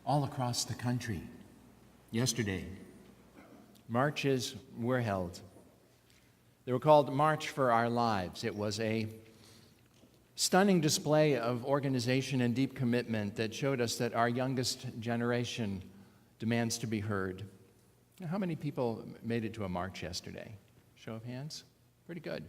all across the country. Yesterday, marches were held. They were called March for Our Lives. It was a stunning display of organization and deep commitment that showed us that our youngest generation demands to be heard. How many people made it to a march yesterday? Show of hands? Pretty good.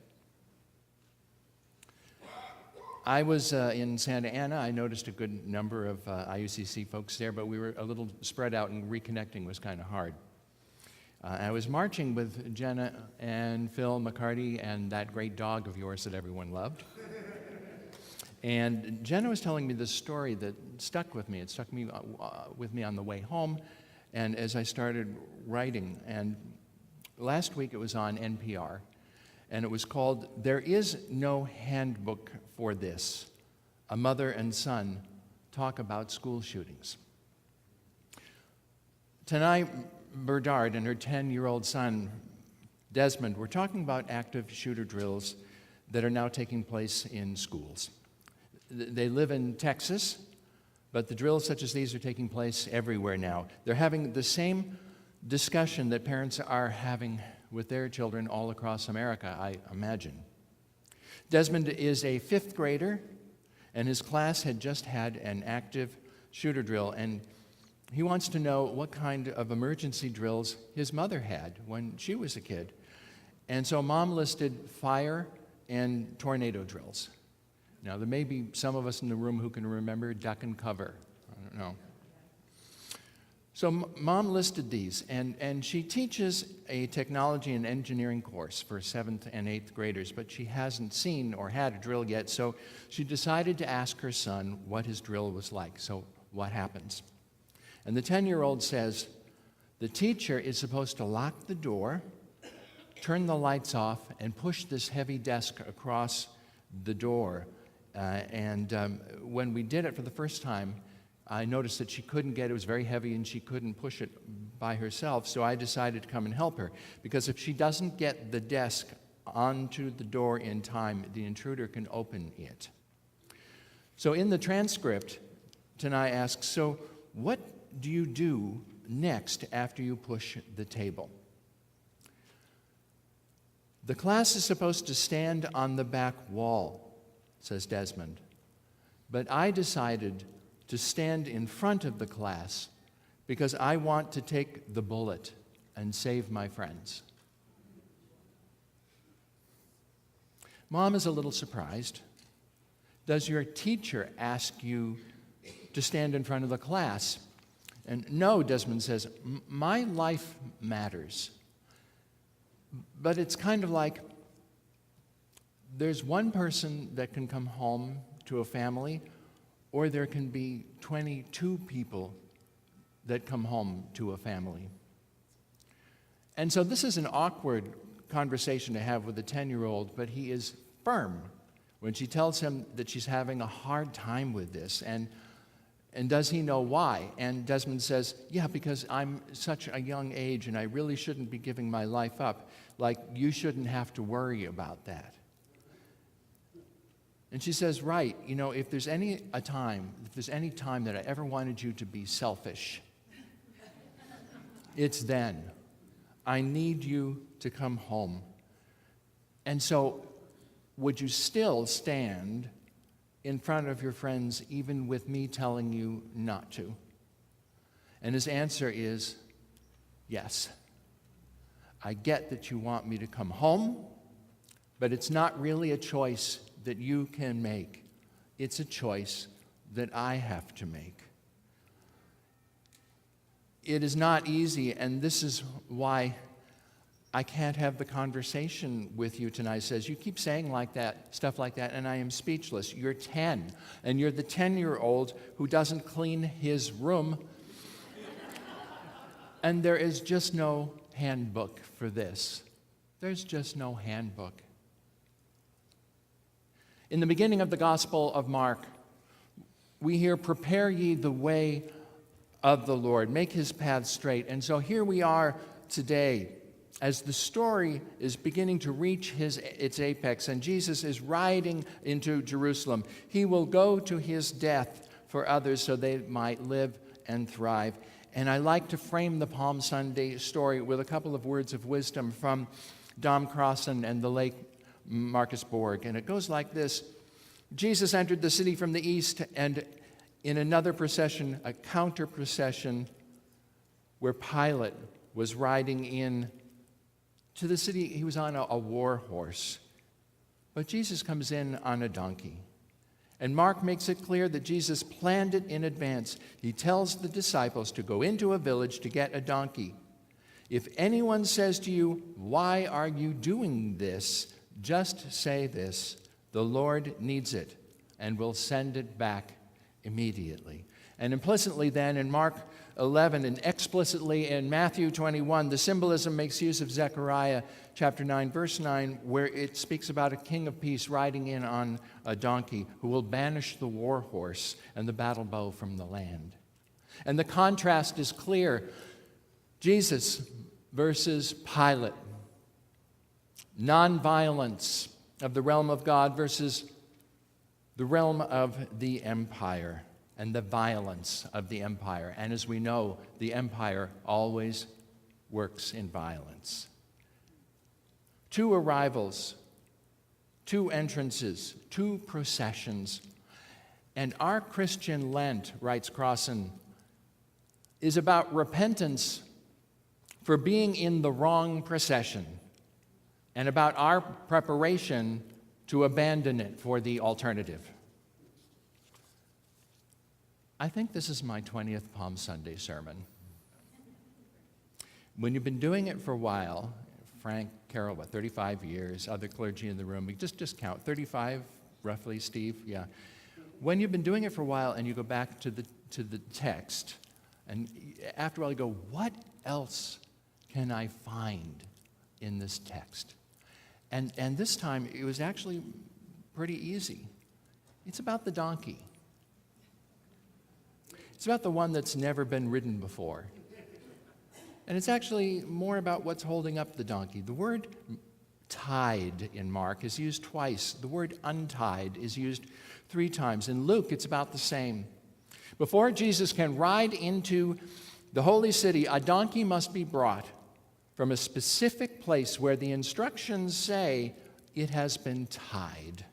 I was in Santa Ana. I noticed a good number of IUCC folks there, but we were a little spread out, and reconnecting was kind of hard. I was marching with Jenna and Phil McCarty and that great dog of yours that everyone loved. And Jenna was telling me this story that stuck with me. It stuck with me on the way home, and as I started writing. And last week it was on NPR, and it was called "There Is No Handbook for This: A Mother and Son Talk About School Shootings." Tonight, Berdard and her 10-year-old son, Desmond, were talking about active shooter drills that are now taking place in schools. They live in Texas, but the drills such as these are taking place everywhere now. They're having the same discussion that parents are having with their children all across America, I imagine. Desmond is a 5th grader, and his class had just had an active shooter drill, and he wants to know what kind of emergency drills his mother had when she was a kid. And so Mom listed fire and tornado drills. Now, there may be some of us in the room who can remember duck and cover. I don't know. So Mom listed these, and she teaches a technology and engineering course for 7th and 8th graders, but she hasn't seen or had a drill yet, so she decided to ask her son what his drill was like. So what happens? And the 10-year-old says, the teacher is supposed to lock the door, turn the lights off, and push this heavy desk across the door. When we did it for the first time, I noticed that she couldn't get it. It was very heavy, and she couldn't push it by herself, so I decided to come and help her. Because if she doesn't get the desk onto the door in time, the intruder can open it. So in the transcript, Tanai asks, so what do you do next after you push the table? The class is supposed to stand on the back wall, says Desmond, but I decided to stand in front of the class because I want to take the bullet and save my friends. Mom is a little surprised. Does your teacher ask you to stand in front of the class? And no, Desmond says, my life matters. But it's kind of like there's one person that can come home to a family, or there can be 22 people that come home to a family. And so this is an awkward conversation to have with a 10-year-old, but he is firm when she tells him that she's having a hard time with this. And does he know why? And Desmond says, yeah, because I'm such a young age and I really shouldn't be giving my life up. Like, you shouldn't have to worry about that. And she says, right, you know, if there's any time that I ever wanted you to be selfish, it's then. I need you to come home. And so, would you still stand in front of your friends, even with me telling you not to? And his answer is, yes. I get that you want me to come home, but it's not really a choice that you can make. It's a choice that I have to make. It is not easy, and this is why I can't have the conversation with you tonight. Says, you keep saying like that, stuff like that, and I am speechless. You're 10, and you're the 10-year-old who doesn't clean his room. And there is just no handbook for this. There's just no handbook. In the beginning of the Gospel of Mark, we hear, prepare ye the way of the Lord, make his path straight. And so here we are today, as the story is beginning to reach its apex, and Jesus is riding into Jerusalem. He will go to his death for others so they might live and thrive. And I like to frame the Palm Sunday story with a couple of words of wisdom from Dom Crossan and the late Marcus Borg. And it goes like this. Jesus entered the city from the east, and in another procession, a counter procession, where Pilate was riding in to the city. He was on a war horse. But Jesus comes in on a donkey. And Mark makes it clear that Jesus planned it in advance. He tells the disciples to go into a village to get a donkey. If anyone says to you, "Why are you doing this?" just say this: "The Lord needs it, and will send it back immediately." And implicitly then in Mark 11 and explicitly in Matthew 21, the symbolism makes use of Zechariah chapter 9, verse 9, where it speaks about a king of peace riding in on a donkey who will banish the war horse and the battle bow from the land. And the contrast is clear. Jesus versus Pilate. Nonviolence of the realm of God versus the realm of the empire and the violence of the empire. And as we know, the empire always works in violence. Two arrivals, two entrances, two processions. And our Christian Lent, writes Crossan, is about repentance for being in the wrong procession and about our preparation to abandon it for the alternative. I think this is my 20th Palm Sunday sermon. When you've been doing it for a while, Frank, Carol, 35 years, other clergy in the room, we just count, 35 roughly, Steve, yeah. When you've been doing it for a while and you go back to the text, and after a while you go, what else can I find in this text? And this time it was actually pretty easy. It's about the donkey. It's about the one that's never been ridden before. And it's actually more about what's holding up the donkey. The word tied in Mark is used twice. The word untied is used 3 times. In Luke, it's about the same. Before Jesus can ride into the holy city, a donkey must be brought from a specific place where the instructions say it has been tied.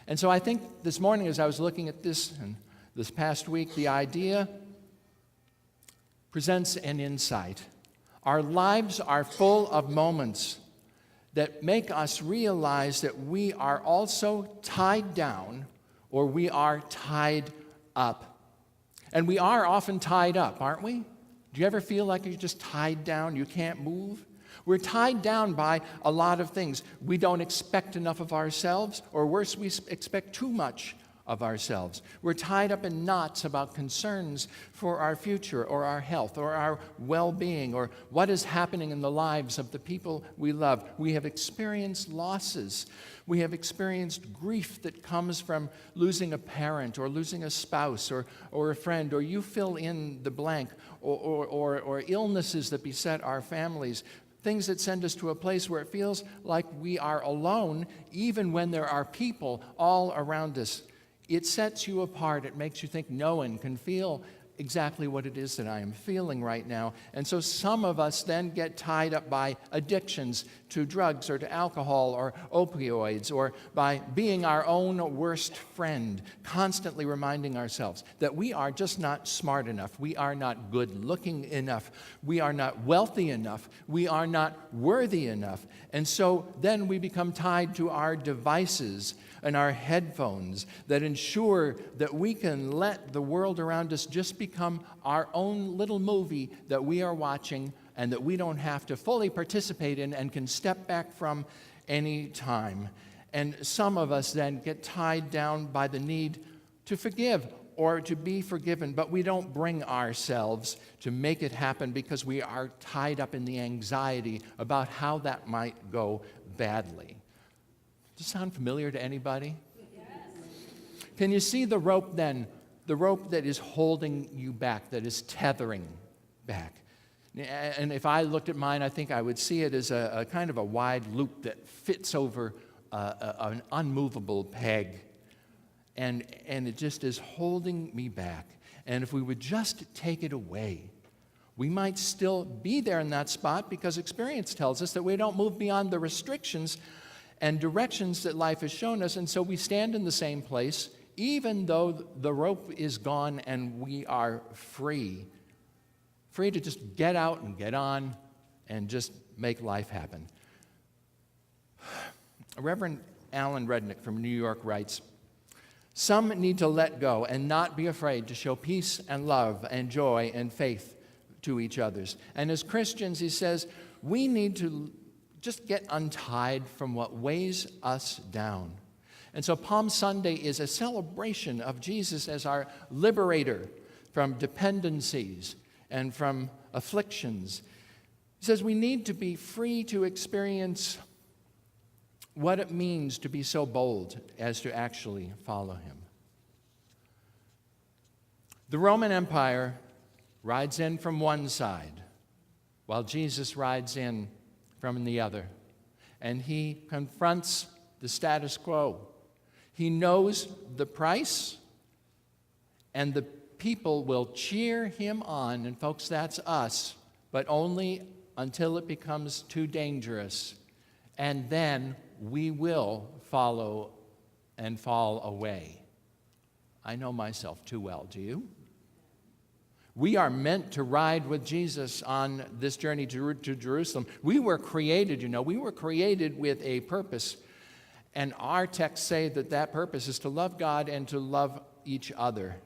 And so I think this morning as I was looking at this and this past week, the idea presents an insight. Our lives are full of moments that make us realize that we are also tied down or we are tied up. And we are often tied up, aren't we? Do you ever feel like you're just tied down, you can't move? We're tied down by a lot of things. We don't expect enough of ourselves, or worse, we expect too much of ourselves. We're tied up in knots about concerns for our future or our health or our well-being or what is happening in the lives of the people we love. We have experienced losses. We have experienced grief that comes from losing a parent or losing a spouse or a friend, or you fill in the blank, or illnesses that beset our families. Things that send us to a place where it feels like we are alone, even when there are people all around us. It sets you apart. It makes you think no one can feel exactly what it is that I am feeling right now. And so some of us then get tied up by addictions to drugs or to alcohol or opioids, or by being our own worst friend, constantly reminding ourselves that we are just not smart enough, we are not good looking enough, we are not wealthy enough, we are not worthy enough. And so then we become tied to our devices and our headphones that ensure that we can let the world around us just become our own little movie that we are watching and that we don't have to fully participate in and can step back from any time. And some of us then get tied down by the need to forgive or to be forgiven, but we don't bring ourselves to make it happen because we are tied up in the anxiety about how that might go badly. Does this sound familiar to anybody? Yes. Can you see the rope then? The rope that is holding you back, that is tethering back. And if I looked at mine, I think I would see it as a kind of a wide loop that fits over an unmovable peg. And it just is holding me back. And if we would just take it away, we might still be there in that spot because experience tells us that we don't move beyond the restrictions and directions that life has shown us. And so we stand in the same place, even though the rope is gone and we are free to just get out and get on and just make life happen. Reverend Alan Rednick from New York writes, "Some need to let go and not be afraid to show peace and love and joy and faith to each others. And as Christians," he says, "we need to just get untied from what weighs us down." And so Palm Sunday is a celebration of Jesus as our liberator from dependencies and from afflictions. He says we need to be free to experience what it means to be so bold as to actually follow him. The Roman Empire rides in from one side, while Jesus rides in from the other. And he confronts the status quo. He knows the price, and the people will cheer him on. And folks, that's us, but only until it becomes too dangerous. And then we will follow and fall away. I know myself too well, do you? We are meant to ride with Jesus on this journey to Jerusalem. We were created, we were created with a purpose. And our texts say that that purpose is to love God and to love each other.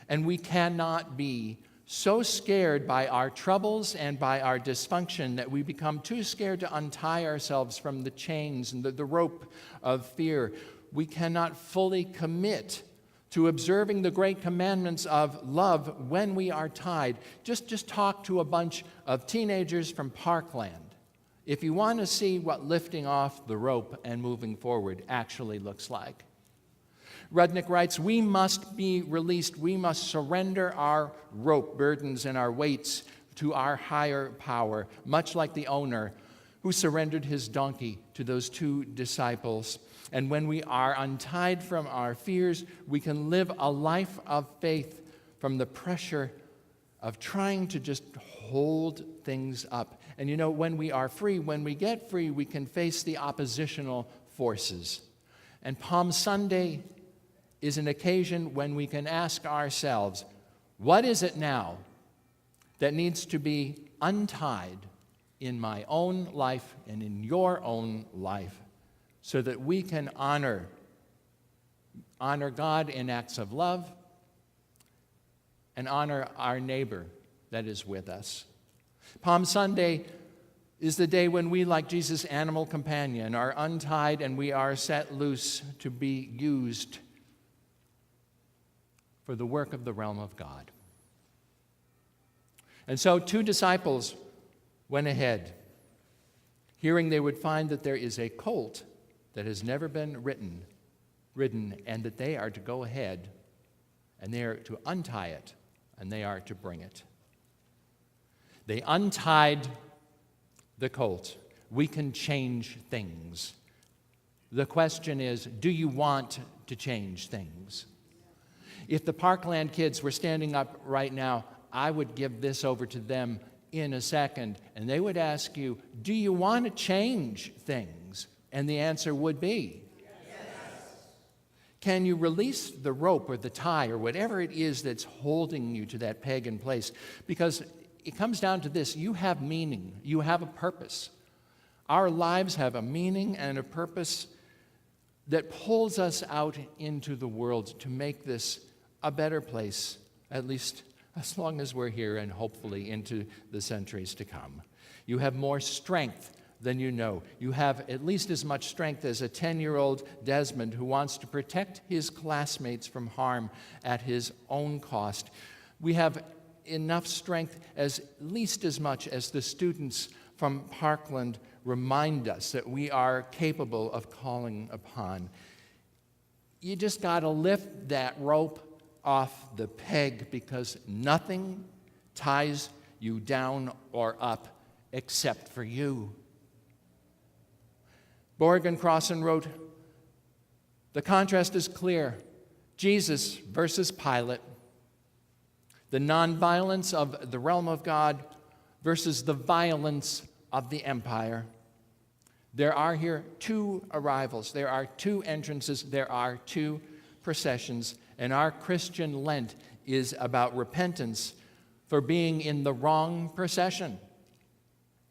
And we cannot be so scared by our troubles and by our dysfunction that we become too scared to untie ourselves from the chains and the rope of fear. We cannot fully commit to observing the great commandments of love when we are tied. Just talk to a bunch of teenagers from Parkland if you want to see what lifting off the rope and moving forward actually looks like. Rudnick writes, "We must be released. We must surrender our rope burdens and our weights to our higher power, much like the owner who surrendered his donkey to those two disciples. And when we are untied from our fears, we can live a life of faith from the pressure of trying to just hold things up. And when we are free, when we get free, we can face the oppositional forces. And Palm Sunday is an occasion when we can ask ourselves, what is it now that needs to be untied in my own life and in your own life so that we can honor God in acts of love and honor our neighbor that is with us. Palm Sunday is the day when we, like Jesus' animal companion, are untied and we are set loose to be used for the work of the realm of God. And so 2 disciples went ahead, hearing they would find that there is a colt that has never been ridden, and that they are to go ahead and they are to untie it and they are to bring it. They untied the colt. We can change things. The question is, do you want to change things? If the Parkland kids were standing up right now, I would give this over to them in a second, and they would ask you, do you want to change things? And the answer would be, yes. Can you release the rope or the tie or whatever it is that's holding you to that peg in place? Because it comes down to this: you have meaning, you have a purpose. Our lives have a meaning and a purpose that pulls us out into the world to make this a better place, at least as long as we're here and hopefully into the centuries to come. You have more strength than you know. You have at least as much strength as a 10-year-old Desmond who wants to protect his classmates from harm at his own cost. We have enough strength as least as much as the students from Parkland remind us that we are capable of calling upon. You just got to lift that rope off the peg, because nothing ties you down or up except for you. Borg and Crossan wrote, "The contrast is clear. Jesus versus Pilate. The nonviolence of the realm of God versus the violence of the empire. There are here two arrivals. There are two entrances. There are two processions. And our Christian Lent is about repentance for being in the wrong procession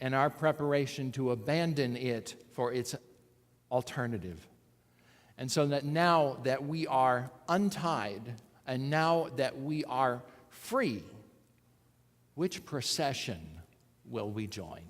and our preparation to abandon it for its alternative. And so that now that we are untied and now that we are free, which procession will we join?